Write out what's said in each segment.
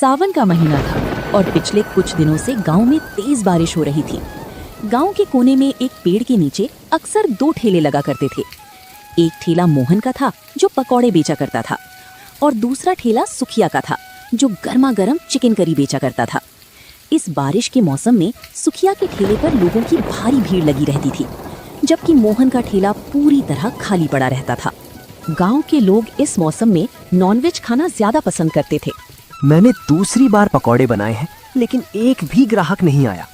सावन का महीना था और पिछले कुछ दिनों से गांव में तेज बारिश हो रही थी। गांव के कोने में एक पेड़ के नीचे अक्सर 2 ठेले लगा करते थे। एक ठेला मोहन का था जो पकौड़े बेचा करता था और दूसरा ठेला सुखिया का था जो गर्मा गर्म चिकन करी बेचा करता था। इस बारिश के मौसम में सुखिया के ठेले पर लोगों की भारी भीड़ लगी रहती थी, जबकि मोहन का ठेला पूरी तरह खाली पड़ा रहता था। गांव के लोग इस मौसम में नॉनवेज खाना ज्यादा पसंद करते थे। मैंने दूसरी बार पकौड़े बनाए हैं, लेकिन एक भी ग्राहक नहीं आया।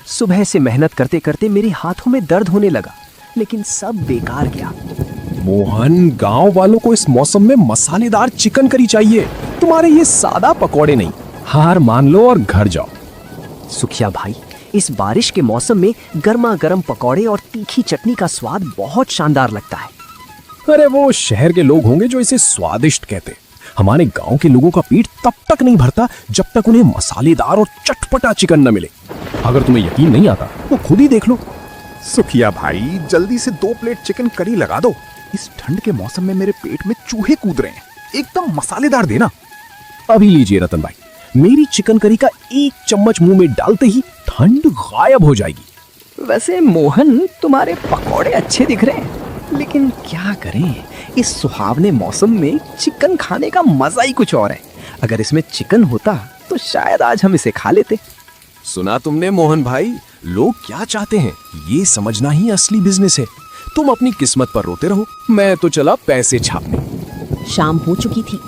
सुबह से मेहनत करते करते मेरे हाथों में दर्द होने लगा, लेकिन सब बेकार गया। मोहन, गांव वालों को इस मौसम में मसालेदार चिकन करी चाहिए, तुम्हारे ये सादा पकौड़े नहीं। हार मान लो और घर जाओ। सुखिया भाई, इस बारिश के मौसम में गर्मा गर्म पकौड़े और तीखी चटनी का स्वाद बहुत शानदार लगता है। अरे वो शहर के लोग होंगे जो इसे स्वादिष्ट कहते। हमारे गांव के लोगों का पेट तब तक नहीं भरता जब तक उन्हें मसालेदार और चटपटा चिकन न मिले। अगर तुम्हें यकीन नहीं आता तो खुद ही देख लो। सुखिया भाई, जल्दी से 2 प्लेट चिकन करी लगा दो। इस ठंड के मौसम में मेरे पेट में चूहे कूद रहे हैं। एकदम मसालेदार देना। अभी लीजिए रतन भाई, मेरी चिकन करी का 1 चम्मच मुंह में डालते ही ठंड गायब हो जाएगी। वैसे मोहन, तुम्हारे पकौड़े अच्छे दिख रहे हैं, लेकिन क्या करें, इस सुहावने मौसम में चिकन खाने का मजा ही कुछ और है। अगर इसमें चिकन होता तो शायद आज हम इसे खा लेते। सुना तुमने मोहन भाई, लोग क्या चाहते हैं ये समझना ही असली बिजनेस है। तुम अपनी किस्मत पर रोते रहो, मैं तो चला पैसे छापने। शाम हो चुकी थी।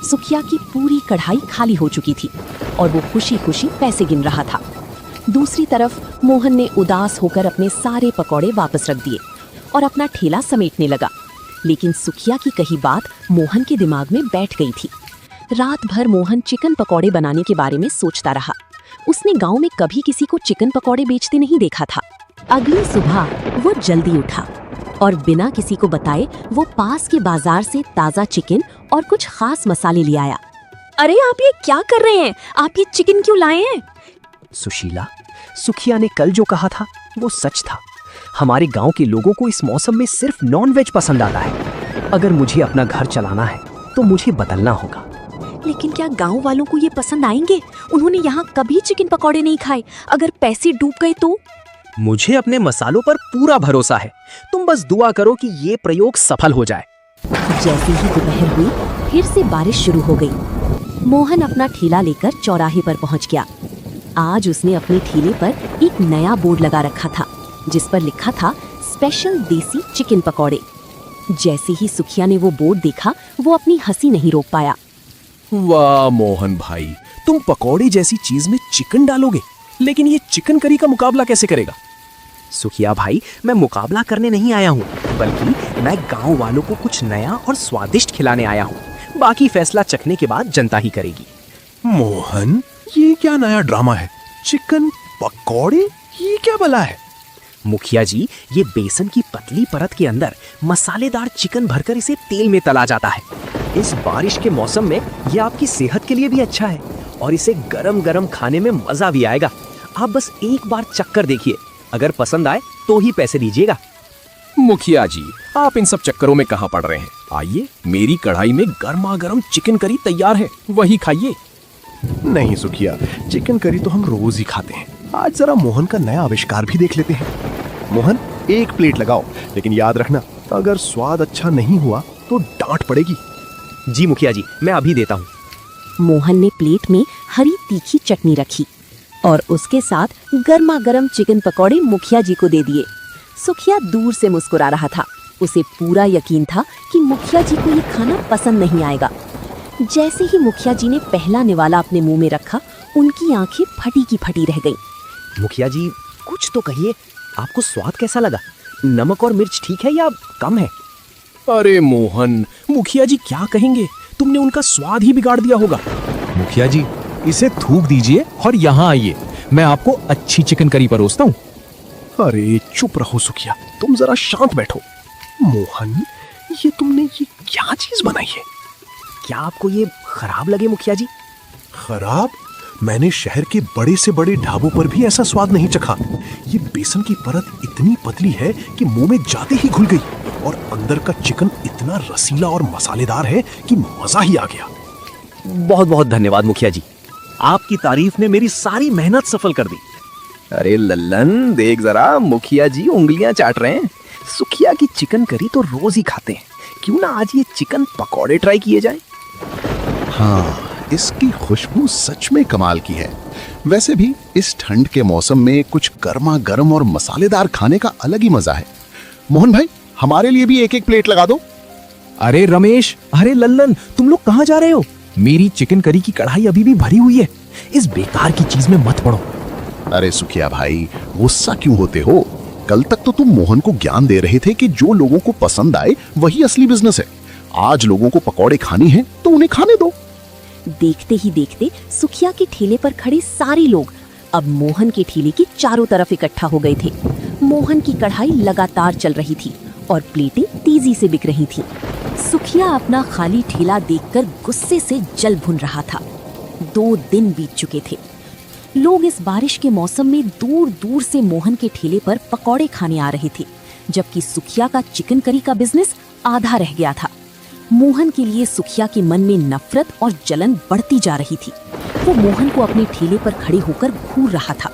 सुखिया की पूरी कढ़ाई खाली हो चुकी थी और वो खुशी खुशी पैसे गिन रहा था। दूसरी तरफ मोहन ने उदास होकर अपने सारे पकौड़े वापस रख दिए और अपना ठेला समेटने लगा। लेकिन सुखिया की कही बात मोहन के दिमाग में बैठ गई थी। रात भर मोहन चिकन पकौड़े बनाने के बारे में सोचता रहा। उसने गांव में कभी किसी को चिकन पकौड़े बेचते नहीं देखा था। अगली सुबह वो जल्दी उठा और बिना किसी को बताए वो पास के बाजार से ताज़ा चिकन और कुछ खास मसाले ले आया। अरे आप ये क्या कर रहे हैं? आप ये चिकन क्यों लाए हैं? सुशीला, सुखिया ने कल जो कहा था वो सच था। हमारे गांव के लोगों को इस मौसम में सिर्फ नॉनवेज पसंद आता है। अगर मुझे अपना घर चलाना है तो मुझे बदलना होगा। लेकिन क्या गांव वालों को ये पसंद आएंगे? उन्होंने यहाँ कभी चिकन पकौड़े नहीं खाए। अगर पैसे डूब गए तो? मुझे अपने मसालों पर पूरा भरोसा है। तुम बस दुआ करो कि ये प्रयोग सफल हो जाए। जैसे ही दोपहर हुई, फिर से बारिश शुरू हो गई। मोहन अपना ठेला लेकर चौराहे पर पहुंच गया। आज उसने अपने ठेले पर एक नया बोर्ड लगा रखा था जिस पर लिखा था स्पेशल देसी चिकन पकौड़े। जैसे ही सुखिया ने वो बोर्ड देखा, वो अपनी हंसी नहीं रोक पाया। वाह मोहन भाई, तुम पकौड़े जैसी चीज में चिकन डालोगे, लेकिन ये चिकन करी का मुकाबला कैसे करेगा? सुखिया भाई, मैं मुकाबला करने नहीं आया हूँ, बल्कि मैं गांव वालों को कुछ नया और स्वादिष्ट खिलाने आया हूँ। बाकी फैसला चखने के बाद जनता ही करेगी। मोहन, ये क्या नया ड्रामा है? चिकन पकौड़े, ये क्या भला है? मुखिया जी, ये बेसन की पतली परत के अंदर मसालेदार चिकन भरकर इसे तेल में तला जाता है। इस बारिश के मौसम में ये आपकी सेहत के लिए भी अच्छा है और इसे गरम गरम खाने में मजा भी आएगा। आप बस एक बार चक्कर देखिए, अगर पसंद आए तो ही पैसे दीजिएगा। मुखिया जी, आप इन सब चक्करों में कहाँ पड़ रहे हैं? आइए, मेरी कढ़ाई में गर्मा गर्म चिकन करी तैयार है, वही खाइए। नहीं सुखिया, चिकन करी तो हम रोज ही खाते हैं। आज जरा मोहन का नया आविष्कार भी देख लेते हैं। मोहन, 1 प्लेट लगाओ, लेकिन याद रखना, अगर स्वाद अच्छा नहीं हुआ तो डांट पड़ेगी। जी मुखिया जी, मैं अभी देता हूँ। मोहन ने प्लेट में हरी तीखी चटनी रखी और उसके साथ गर्मा गर्म चिकन पकौड़े मुखिया जी को दे दिए। सुखिया दूर से मुस्कुरा रहा था। उसे पूरा यकीन था कि मुखिया जी को ये खाना पसंद नहीं आएगा। जैसे ही मुखिया जी ने पहला निवाला अपने मुंह में रखा, उनकी आंखें फटी की फटी रह गईं। मुखिया जी, कुछ तो कहिए, आपको स्वाद कैसा लगा? नमक और मिर्च ठीक है या कम है? अरे मोहन, मुखिया जी क्या कहेंगे? तुमने उनका स्वाद ही बिगाड़ दिया होगा। मुखिया जी, इसे थूक दीजिए और यहाँ आइए, मैं आपको अच्छी चिकन करी परोसता हूँ। अरे चुप रहो सुखिया, तुम जरा शांत बैठो। मोहन, ये तुमने ये क्या चीज बनाई है? क्या आपको ये खराब लगे मुखिया जी? खराब? मैंने शहर के बड़े से बड़े ढाबों पर भी ऐसा स्वाद नहीं चखा। ये बेसन की परत इतनी पतली है कि मुंह में जाते ही घुल गई और अंदर का चिकन इतना रसीला और मसालेदार है कि मजा ही आ गया। बहुत बहुत धन्यवाद मुखिया जी। आपकी तारीफ ने मेरी सारी मेहनत सफल कर दी। अरे लल्लन, देख जरा, मुखिया जी उंगलियां चाट रहे हैं। सुखिया की चिकन करी तो रोज ही खाते हैं, क्यों ना आज ये चिकन पकौड़े ट्राई किए जाएं? हाँ, इसकी खुशबू सच में कमाल की है। वैसे भी इस ठंड के मौसम में कुछ गर्मा गर्म और मसालेदार खाने का अलग ही मजा है। मोहन भाई, हमारे लिए भी एक एक प्लेट लगा दो। अरे रमेश, अरे लल्लन, तुम लोग कहाँ जा रहे हो? मेरी चिकन करी की कढ़ाई अभी भी भरी हुई है, इस बेकार की चीज में मत पड़ो। अरे सुखिया भाई, गुस्सा क्यों होते हो? कल तक तो तुम मोहन को ज्ञान दे रहे थे कि जो लोगों को पसंद आए वही असली बिजनेस है। आज लोगों को पकौड़े खानी है तो उन्हें खाने दो। देखते ही देखते सुखिया के ठेले पर खड़े सारे लोग अब मोहन के ठेले की चारों तरफ इकट्ठा हो गए थे। मोहन की कढ़ाई लगातार चल रही थी और प्लेटें तेजी से बिक रही थी। सुखिया अपना खाली ठेला देखकर गुस्से से जल भुन रहा था। 2 दिन बीत चुके थे। लोग इस बारिश के मौसम में दूर दूर से मोहन के ठेले पर पकौड़े खाने आ रहे थे, जबकि सुखिया का चिकन करी का बिजनेस आधा रह गया था। मोहन के लिए सुखिया के मन में नफरत और जलन बढ़ती जा रही थी। वो मोहन को अपने ठेले पर खड़े होकर घूर रहा था।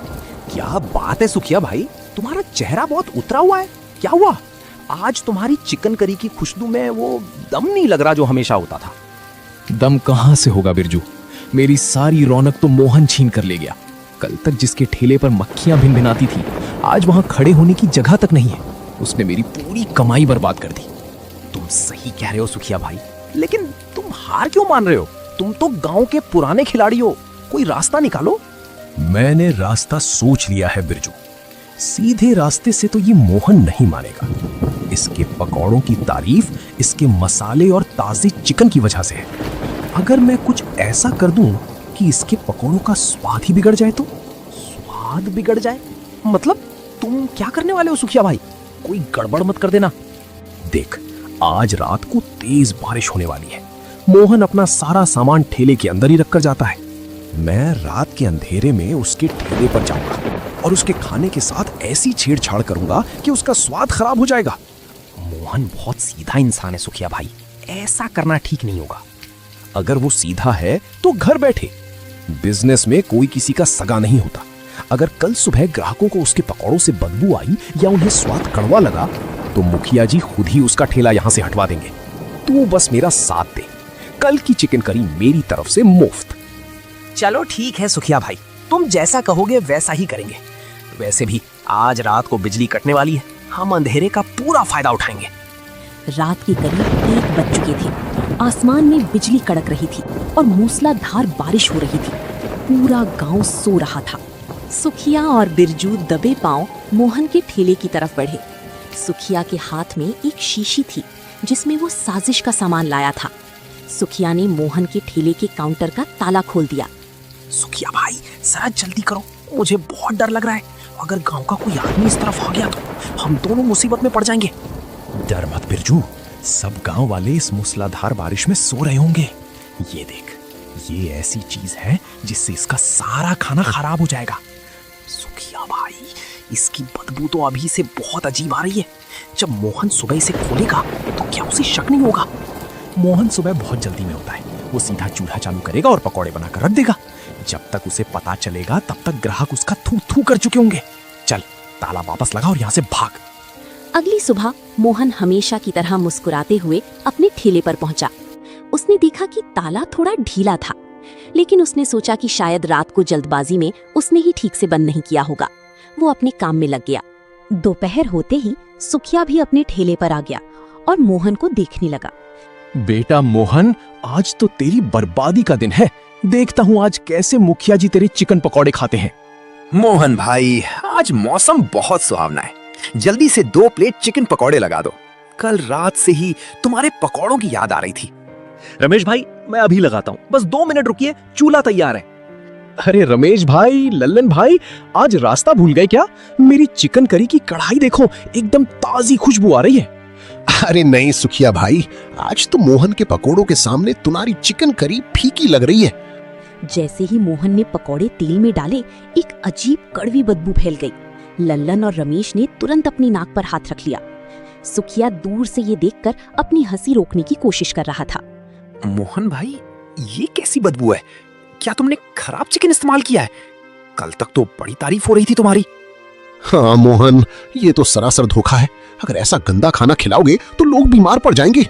क्या बात है सुखिया भाई, तुम्हारा चेहरा बहुत उतरा हुआ है, क्या हुआ? आज तुम्हारी चिकन करी की खुशबू में वो दम नहीं लग रहा जो हमेशा होता था। दम कहाँ से होगा बिरजू? मेरी सारी रौनक तो मोहन छीन कर ले गया। कल तक जिसके ठेले पर मक्खियां भिनभिनाती थी, आज वहां खड़े होने की जगह तक नहीं है। उसने मेरी पूरी कमाई बर्बाद कर दी। तुम सही कह रहे हो सुखिया भाई, लेकिन तुम हार क्यों मान रहे हो? तुम तो गांव के पुराने खिलाड़ी हो, कोई रास्ता निकालो। मैंने रास्ता सोच लिया है बिरजू। सीधे रास्ते से तो ये मोहन नहीं मानेगा। इसके पकौड़ों की तारीफ इसके मसाले और ताजे चिकन की वजह से है। अगर मैं कुछ ऐसा कर दूं कि इसके पकौड़ों का स्वाद ही बिगड़ जाए तो? स्वाद बिगड़ जाए मतलब तुम क्या करने वाले हो सुखिया भाई? कोई गड़बड़ मत कर देना। देख, आज रात को तेज बारिश होने वाली है। मोहन अपना सारा सामान ठेले के अंदर ही रखकर जाता है। मैं रात के अंधेरे में उसके ठेले पर जाऊंगा और उसके खाने के साथ ऐसी छेड़छाड़ करूंगा कि उसका स्वाद खराब हो जाएगा। मोहन बहुत सीधा इंसान है सुखिया भाई, ऐसा करना ठीक नहीं होगा। अगर वो सीधा है तो घर बैठे। बिजनेस में कोई किसी का सगा नहीं होता। अगर कल सुबह ग्राहकों को उसके पकौड़ों से बदबू आई या उन्हें स्वाद कड़वा लगा तो मुखिया जी खुद ही उसका ठेला यहां से हटवा देंगे। तू बस मेरा साथ दे, कल की चिकन करी मेरी तरफ से मुफ्त। चलो ठीक है सुखिया भाई, तुम जैसा कहोगे वैसा ही करेंगे। वैसे भी आज रात को बिजली कटने वाली है, हम अंधेरे का पूरा फायदा उठाएंगे। रात के करीब 1 बज चुके थे। आसमान में बिजली कड़क रही थी और मूसलाधार बारिश हो रही थी। पूरा गांव सो रहा था। सुखिया और बिरजू दबे पांव मोहन के ठेले की तरफ बढ़े। सुखिया के हाथ में एक शीशी थी जिसमें वो साजिश का सामान लाया था। सुखिया ने मोहन के ठेले के काउंटर का ताला खोल दिया। सुखिया भाई जरा जल्दी करो, मुझे बहुत डर लग रहा है। अगर गांव का कोई आदमी इस तरफ आ गया तो हम दोनों मुसीबत में पड़ जाएंगे। डर मत बिरजू, सब गांव वाले इस मूसलाधार बारिश में सो रहे होंगे। ये देख, ये ऐसी चीज है जिससे इसका सारा खाना खराब हो जाएगा। सुखिया भाई, इसकी बदबू तो अभी से बहुत अजीब आ रही है। जब मोहन सुबह इसे खोलेगा तो क्या उसे शक नहीं होगा? मोहन सुबह बहुत जल्दी में होता है। वो सीधा चूल्हा चालू करेगा और पकौड़े बनाकर रख देगा। जब तक उसे पता चलेगा तब तक ग्राहक उसका थू थू कर चुके होंगे। चल, ताला वापस लगा और यहाँ से भाग। अगली सुबह मोहन हमेशा की तरह मुस्कुराते हुए अपने ठेले पर पहुंचा। उसने देखा कि ताला थोड़ा ढीला था, लेकिन उसने सोचा कि शायद रात को जल्दबाजी में उसने ही ठीक से बंद नहीं किया होगा। वो अपने काम में लग गया। दोपहर होते ही सुखिया भी अपने ठेले पर आ गया और मोहन को देखने लगा। बेटा मोहन, आज तो तेरी बर्बादी का दिन है। देखता हूँ आज कैसे मुखिया जी तेरे चिकन पकौड़े खाते हैं। मोहन भाई, आज मौसम बहुत सुहावना है। जल्दी से 2 प्लेट चिकन पकौड़े लगा दो। कल रात से ही तुम्हारे पकौड़ों की याद आ रही थी। रमेश भाई, मैं अभी लगाता हूँ, बस 2 मिनट रुकिए, चूल्हा तैयार है। अरे रमेश भाई, लल्लन भाई, आज रास्ता भूल गए क्या? मेरी चिकन करी की कढ़ाई देखो, एकदम ताजी खुशबू आ रही है। अरे नहीं सुखिया भाई, आज तो मोहन के पकोड़ों के सामने तुम्हारी चिकन करी फीकी लग रही है। जैसे ही मोहन ने पकौड़े तेल में डाले, एक अजीब कड़वी बदबू फैल गई। लल्लन और रमेश ने तुरंत अपनी नाक पर हाथ रख लिया। सुखिया दूर से ये देखकर अपनी हंसी रोकने की कोशिश कर रहा था। मोहन भाई, ये कैसी बदबू है? क्या तुमने खराब चिकन इस्तेमाल किया है? कल तक तो बड़ी तारीफ हो रही थी तुम्हारी। हाँ मोहन, ये तो सरासर धोखा है। अगर ऐसा गंदा खाना खिलाओगे तो लोग बीमार पड़ जाएंगे।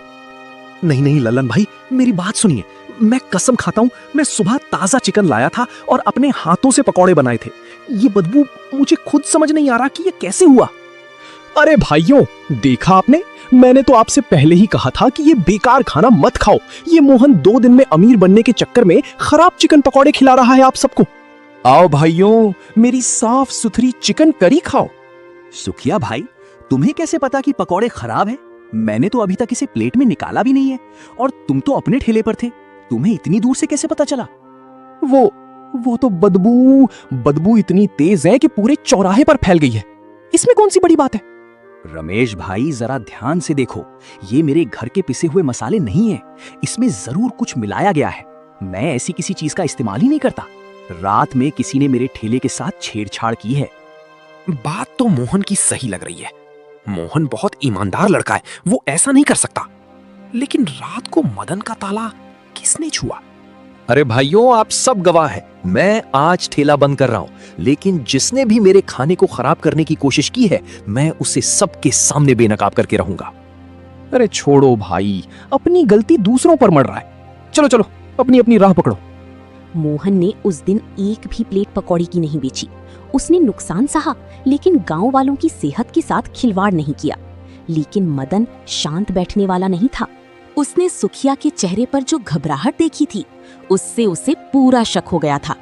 नहीं नहीं ललन भाई, मेरी बात सुनिए। मैं कसम खाता हूँ, मैं सुबह ताजा चिकन लाया था और अपने हाथों से पकौड़े बनाए थे। ये बदबू मुझे खुद समझ नहीं आ रहा कि ये कैसे हुआ। अरे भाइयों, देखा आपने, मैंने तो आपसे पहले ही कहा था कि ये बेकार खाना मत खाओ। ये मोहन 2 दिन में अमीर बनने के चक्कर में खराब चिकन पकौड़े खिला रहा है आप सबको। आओ भाइयों, मेरी साफ सुथरी चिकन करी खाओ। सुखिया भाई, तुम्हें कैसे पता कि पकौड़े खराब है? मैंने तो अभी तक इसे प्लेट में निकाला भी नहीं है, और तुम तो अपने ठेले पर थे, तुम्हें इतनी दूर से कैसे पता चला? वो तो बदबू इतनी तेज है कि पूरे चौराहे पर फैल गई है। इसमें कौन सी बड़ी बात है? रमेश भाई, जरा ध्यान से देखो, ये मेरे घर के पिसे हुए मसाले नहीं है। इसमें जरूर कुछ मिलाया गया है। मैं ऐसी किसी चीज का इस्तेमाल ही नहीं करता। रात में किसी ने मेरे ठेले के साथ छेड़छाड़ की है। बात तो मोहन की सही लग रही है। मोहन बहुत ईमानदार लड़का है, वो ऐसा नहीं कर सकता। लेकिन रात को मदन का ताला किसने छुआ? अरे भाइयों, आप सब गवाह हैं। मैं आज ठेला बंद कर रहा हूं, लेकिन जिसने भी मेरे खाने को खराब करने की कोशिश की है, मैं उसे सबके सामने बेनकाब करके रहूंगा। अरे छोड़ो भाई, अपनी गलती दूसरों पर मर रहा है। चलो चलो, अपनी अपनी राह पकड़ो। मोहन ने उस दिन एक भी प्लेट पकौड़ी की नहीं बेची। उसने नुकसान सहा, लेकिन गांव वालों की सेहत के साथ खिलवाड़ नहीं किया। लेकिन मदन शांत बैठने वाला नहीं था। उसने सुखिया के चेहरे पर जो घबराहट देखी थी, उससे उसे पूरा शक हो गया था।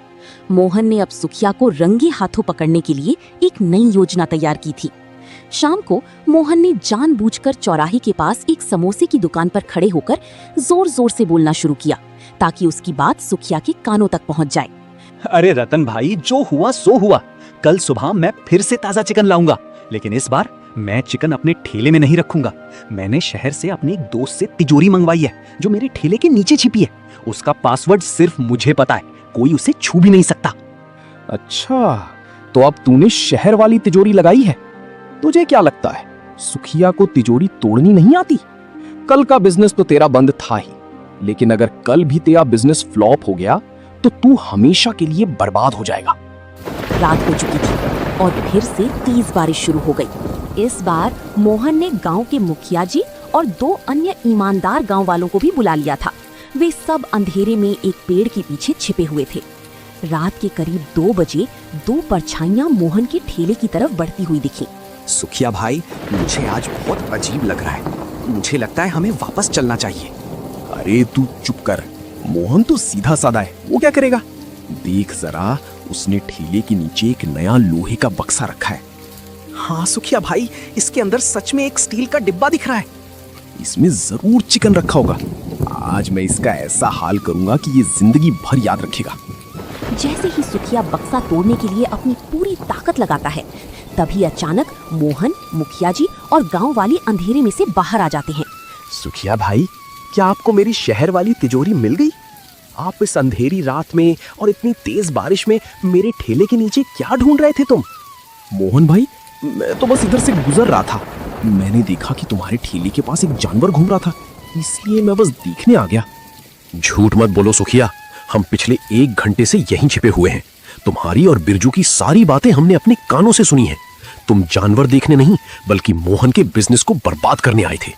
मोहन ने अब सुखिया को रंगे हाथों पकड़ने के लिए एक नई योजना तैयार की थी। शाम को मोहन ने जानबूझकर चौराहे के पास एक समोसे की दुकान पर खड़े होकर जोर जोर से बोलना शुरू किया, ताकि उसकी बात सुखिया के कानों तक पहुंच जाए। अरे रतन भाई, जो हुआ सो हुआ। कल सुबह मैं फिर से ताजा चिकन लाऊंगा, लेकिन इस बार मैं चिकन अपने ठेले में नहीं रखूंगा। मैंने शहर से अपने एक दोस्त से तिजोरी मंगवाई है, जो मेरे ठेले के नीचे छिपी है। उसका पासवर्ड सिर्फ मुझे पता है, कोई उसे छू भी नहीं सकता। अच्छा, तो अब तूने शहर वाली तिजोरी लगाई है। तुझे क्या लगता है, सुखिया को तिजोरी तोड़नी नहीं आती? कल का बिजनेस तो तेरा बंद था ही, लेकिन अगर कल भी तेरा बिजनेस फ्लॉप हो गया तो तू हमेशा के लिए बर्बाद हो जाएगा। रात हो चुकी थी और फिर से तेज बारिश शुरू हो गई। इस बार मोहन ने गांव के मुखिया जी और 2 अन्य ईमानदार गांव वालों को भी बुला लिया था। वे सब अंधेरे में एक पेड़ के पीछे छिपे हुए थे। रात के करीब 2 बजे 2 परछाइयां मोहन के ठेले की तरफ बढ़ती हुई दिखी। सुखिया भाई, मुझे आज बहुत अजीब लग रहा है। मुझे लगता है हमें वापस चलना चाहिए। अरे तू चुप कर, मोहन तो सीधा साधा है, वो क्या करेगा? देख जरा, उसने ठेले के नीचे एक नया लोहे का बक्सा रखा है। हाँ सुखिया भाई, इसके अंदर सच में एक स्टील का डिब्बा दिख रहा है। इसमें जरूर चिकन रखा होगा। आज मैं इसका ऐसा हाल करूंगा कि ये जिंदगी भर याद रखेगा। जैसे ही सुखिया बक्सा तोड़ने के लिए अपनी पूरी ताकत लगाता है, तभी अचानक मोहन, मुखिया जी और गांव वाले अंधेरे में से बाहर आ जाते हैं। सुखिया भाई, क्या आपको मेरी शहर वाली तिजोरी मिल गई? आप इस अंधेरी रात में और इतनी तेज बारिश में मेरे ठेले के नीचे क्या ढूंढ रहे थे तुम? मोहन भाई, मैं तो बस इधर से गुजर रहा था। मैंने देखा कि तुम्हारे ठेले के पास एक जानवर घूम रहा था, इसलिए मैं बस देखने आ गया। झूठ मत बोलो सुखिया, हम पिछले 1 घंटे से यहीं छिपे हुए हैं। तुम्हारी और बिरजू की सारी बातें हमने अपने कानों से सुनी हैं। तुम जानवर देखने नहीं, बल्कि मोहन के बिजनेस को बर्बाद करने आए थे।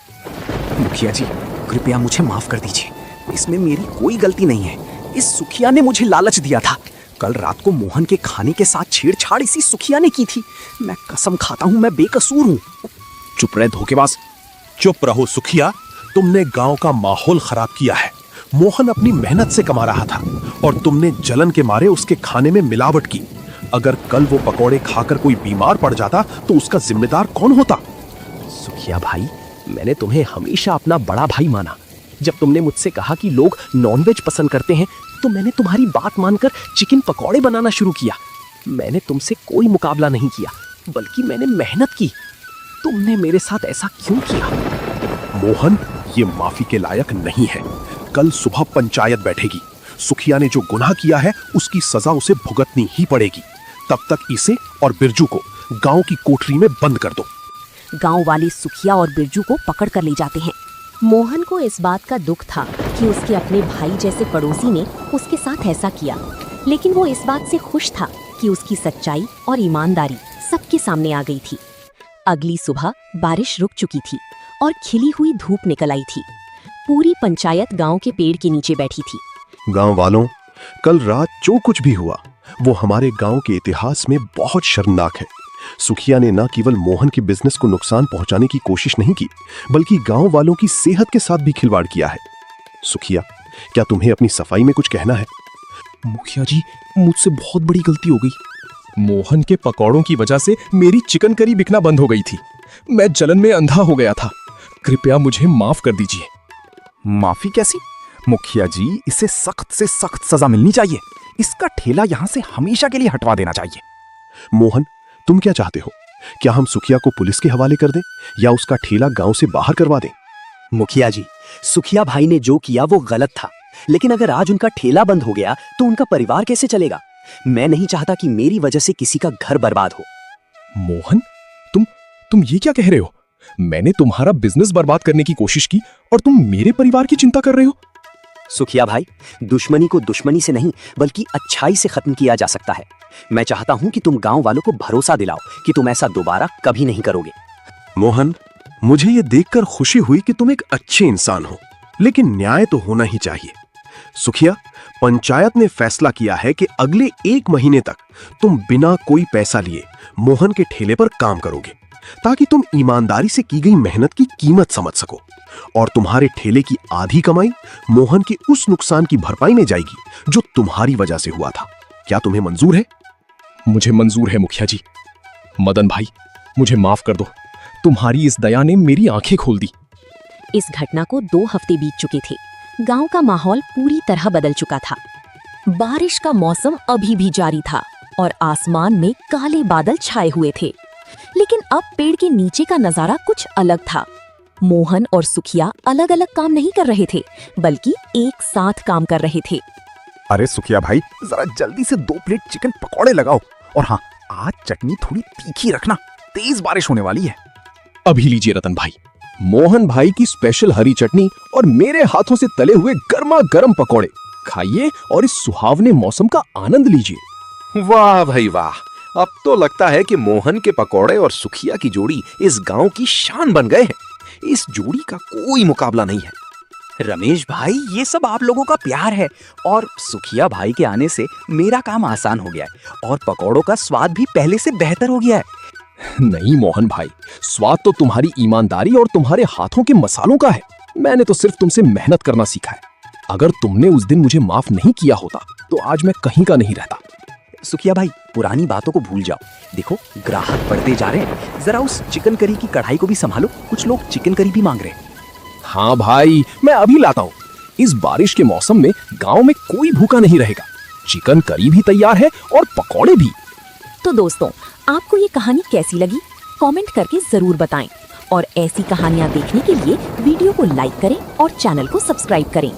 मुखिया जी, कृपया मुझे माफ कर दीजिए। इसमें मेरी कोई गलती नहीं है। इस सुखिया ने मुझे लालच दिया था। कल रात को मोहन के खाने के साथ छेड़छाड़ इसी सुखिया ने की थी। मैं कसम खाता हूँ, मैं बेकसूर हूँ। चुप रहे धोखेबाज। चुप रहो सुखिया, तुमने गांव का माहौल खराब किया है। मोहन अपनी मेहनत से कमा रहा था और तुमने जलन के मारे उसके खाने में मिलावट की। अगर कल वो पकौड़े खाकर कोई बीमार पड़ जाता तो उसका जिम्मेदार कौन होता? सुखिया भाई, मैंने तुम्हें हमेशा अपना बड़ा भाई माना। जब तुमने मुझसे कहा कि लोग नॉनवेज पसंद करते हैं, तो मैंने तुम्हारी बात मानकर चिकन पकौड़े बनाना शुरू किया। मैंने तुमसे कोई मुकाबला नहीं किया, बल्कि मैंने मेहनत की। तुमने मेरे साथ ऐसा क्यों किया? मोहन, ये माफी के लायक नहीं है। कल सुबह पंचायत बैठेगी। सुखिया ने जो गुनाह किया है उसकी सजा उसे भुगतनी ही पड़ेगी। तब तक इसे और बिरजू को गांव की कोठरी में बंद कर दो। गांव वाले सुखिया और बिरजू को पकड़ कर ले जाते हैं। मोहन को इस बात का दुख था कि उसके अपने भाई जैसे पड़ोसी ने उसके साथ ऐसा किया, लेकिन वो इस बात से खुश था कि उसकी सच्चाई और ईमानदारी सबके सामने आ गई थी। अगली सुबह बारिश रुक चुकी थी और खिली हुई धूप निकल आई थी। पूरी पंचायत गांव के पेड़ के नीचे बैठी थी। गांव वालों, कल रात जो कुछ भी हुआ वो हमारे गांव के इतिहास में बहुत शर्मनाक है। सुखिया ने न केवल मोहन के बिजनेस को नुकसान पहुंचाने की कोशिश नहीं की, बल्कि गांव वालों की सेहत के साथ भी खिलवाड़ किया है। सुखिया, क्या तुम्हें अपनी सफाई में कुछ कहना है? मुखिया जी, मुझसे बहुत बड़ी गलती हो गई। मोहन के पकौड़ों की वजह से मेरी चिकन करी बिकना बंद हो गई थी। मैं जलन में अंधा हो गया था। कृपया मुझे माफ कर दीजिए। माफी कैसी? मुखिया जी, इसे सख्त से सख्त सजा मिलनी चाहिए। इसका ठेला यहाँ से हमेशा के लिए हटवा देना चाहिए। मोहन, तुम क्या चाहते हो? क्या हम सुखिया को पुलिस के हवाले कर दें या उसका ठेला गांव से बाहर करवा दें? मुखिया जी, सुखिया भाई ने जो किया वो गलत था, लेकिन अगर आज उनका ठेला बंद हो गया तो उनका परिवार कैसे चलेगा? मैं नहीं चाहता कि मेरी वजह से किसी का घर बर्बाद हो। मोहन, तुम ये क्या कह रहे हो? मैंने तुम्हारा बिजनेस बर्बाद करने की कोशिश की और तुम मेरे परिवार की चिंता कर रहे हो? सुखिया भाई, दुश्मनी को दुश्मनी से नहीं बल्कि अच्छाई से खत्म किया जा सकता है। मैं चाहता हूं कि तुम गांव वालों को भरोसा दिलाओ कि तुम ऐसा दोबारा कभी नहीं करोगे। मोहन, मुझे ये देखकर खुशी हुई कि तुम एक अच्छे इंसान हो, लेकिन न्याय तो होना ही चाहिए। सुखिया, पंचायत ने फैसला किया है कि अगले 1 महीने तक तुम बिना कोई पैसा लिए मोहन के ठेले पर काम करोगे, ताकि तुम ईमानदारी से की गई मेहनत की कीमत समझ सको, और तुम्हारे ठेले की आधी कमाई मोहन के उस नुकसान की भरपाई में जाएगी जो तुम्हारी वजह से हुआ था। क्या तुम्हें मंजूर है? मुझे मंजूर है मुखिया जी। मदन भाई, मुझे माफ कर दो। तुम्हारी इस दया ने मेरी आंखें खोल दी। इस घटना को 2 हफ्ते बीत चुके थे। गांव का माहौल पूरी तरह बदल चुका था। बारिश का मौसम अभी भी जारी था और आसमान में काले बादल छाए हुए थे, लेकिन अब पेड़ के नीचे का नजारा कुछ अलग था। मोहन और सुखिया अलग अलग काम नहीं कर रहे थे, बल्कि एक साथ काम कर रहे थे। अरे सुखिया भाई, जरा जल्दी से 2 प्लेट चिकन पकौड़े लगाओ, और हाँ, आज चटनी थोड़ी तीखी रखना, तेज बारिश होने वाली है। अभी लीजिए रतन भाई, मोहन भाई की स्पेशल हरी चटनी और मेरे हाथों से तले हुए गर्मा गर्म पकौड़े खाइए और इस सुहावने मौसम का आनंद लीजिए। वाह भाई वाह, अब तो लगता है कि मोहन के पकौड़े और सुखिया की जोड़ी इस गांव की शान बन गए हैं। इस जोड़ी का कोई मुकाबला नहीं है। रमेश भाई, ये सब आप लोगों का प्यार है, और सुखिया भाई के आने से मेरा काम आसान हो गया है और पकौड़ों का स्वाद भी पहले से बेहतर हो गया है। नहीं मोहन भाई, स्वाद तो तुम्हारी ईमानदारी और तुम्हारे हाथों के मसालों का है। मैंने तो सिर्फ तुमसे मेहनत करना सीखा है। अगर तुमने उस दिन मुझे माफ नहीं किया होता तो आज मैं कहीं का नहीं रहता। सुखिया भाई, पुरानी बातों को भूल जाओ। देखो, ग्राहक बढ़ते जा रहे हैं, जरा उस चिकन करी की कढ़ाई को भी संभालो। कुछ लोग चिकन करी भी मांग रहे हैं। हाँ भाई, मैं अभी लाता हूँ। इस बारिश के मौसम में गांव में कोई भूखा नहीं रहेगा। चिकन करी भी तैयार है और पकौड़े भी। तो दोस्तों, आपको ये कहानी कैसी लगी? कमेंट करके जरूर बताएं, और ऐसी कहानियां देखने के लिए वीडियो को लाइक करें और चैनल को सब्सक्राइब करें।